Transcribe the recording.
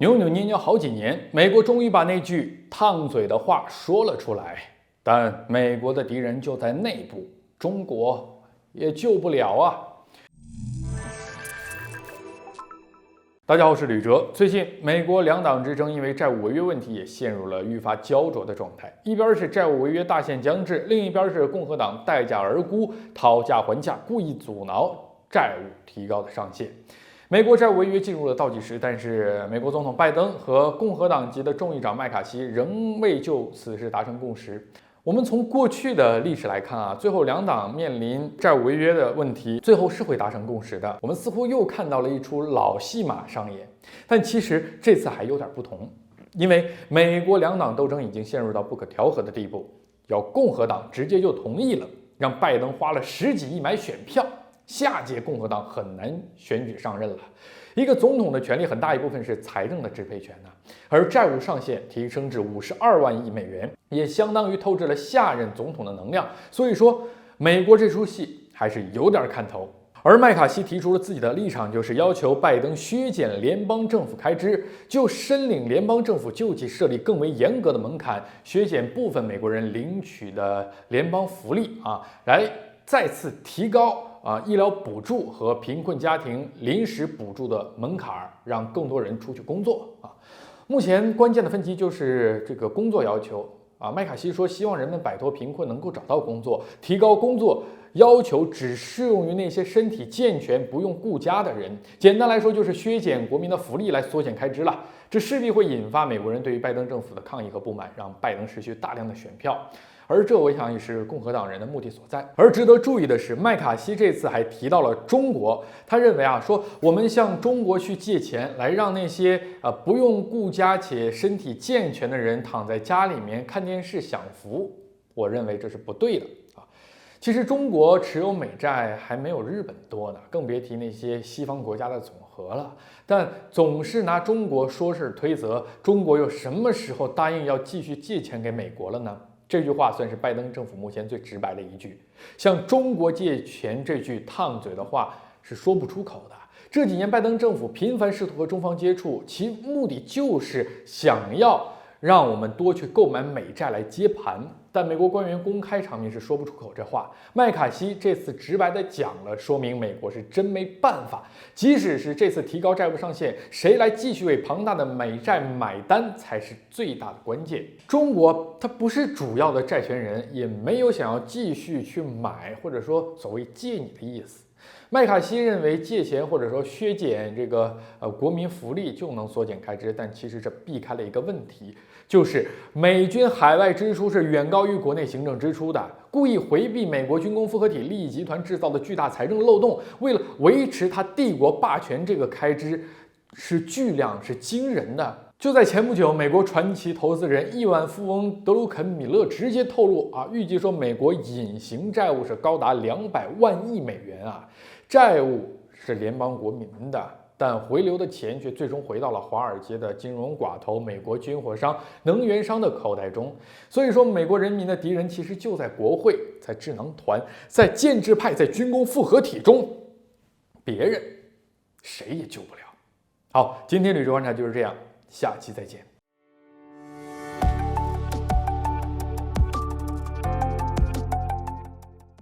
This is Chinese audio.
扭扭捏捏好几年，美国终于把那句烫嘴的话说了出来，但美国的敌人就在内部，中国也救不了啊。大家好，我是吕哲。最近，美国两党之争因为债务违约问题也陷入了愈发焦灼的状态。一边是债务违约大限将至，另一边是共和党待价而沽、讨价还价，故意阻挠债务提高的上限。美国债务违约进入了倒计时，但是美国总统拜登和共和党籍的众议长麦卡锡仍未就此事达成共识。我们从过去的历史来看啊，最后两党面临债务违约的问题，最后是会达成共识的。我们似乎又看到了一出老戏码上演，但其实这次还有点不同，因为美国两党斗争已经陷入到不可调和的地步，要共和党直接就同意了，让拜登花了10几亿买选票。下届共和党很难选举上任了。一个总统的权力很大一部分是财政的支配权呢，而债务上限提升至52万亿美元，也相当于透支了下任总统的能量。所以说，美国这出戏还是有点看头。而麦卡锡提出了自己的立场，就是要求拜登削减联邦政府开支，就申领联邦政府救济设立更为严格的门槛，削减部分美国人领取的联邦福利来再次提高医疗补助和贫困家庭临时补助的门槛，让更多人出去工作目前关键的分歧就是这个工作要求麦卡锡说希望人们摆脱贫困，能够找到工作，提高工作要求只适用于那些身体健全、不用顾家的人。简单来说，就是削减国民的福利来缩减开支了。这势必会引发美国人对于拜登政府的抗议和不满，让拜登失去大量的选票。而这我想也是共和党人的目的所在。而值得注意的是，麦卡锡这次还提到了中国，他认为说我们向中国去借钱，来让那些不用顾家且身体健全的人躺在家里面看电视享福，我认为这是不对的其实中国持有美债还没有日本多呢，更别提那些西方国家的总和了。但总是拿中国说事推责，中国又什么时候答应要继续借钱给美国了呢？这句话算是拜登政府目前最直白的一句，向中国借钱这句烫嘴的话是说不出口的。这几年拜登政府频繁试图和中方接触，其目的就是想要让我们多去购买美债来接盘，但美国官员公开场面是说不出口这话。麦卡锡这次直白的讲了，说明美国是真没办法。即使是这次提高债务上限，谁来继续为庞大的美债买单才是最大的关键。中国它不是主要的债权人，也没有想要继续去买或者说所谓借你的意思。麦卡锡认为借钱或者说削减这个国民福利就能缩减开支，但其实这避开了一个问题，就是美军海外支出是远高于国内行政支出的，故意回避美国军工复合体利益集团制造的巨大财政漏洞，为了维持它帝国霸权，这个开支是巨量，是惊人的。就在前不久，美国传奇投资人亿万富翁德鲁肯·米勒直接透露预计说美国隐形债务是高达200万亿美元债务是联邦国民的，但回流的钱却最终回到了华尔街的金融寡头、美国军火商、能源商的口袋中。所以说，美国人民的敌人其实就在国会，在智囊团，在建制派，在军工复合体中，别人谁也救不了。好，今天吕哲观察就是这样，下期再见。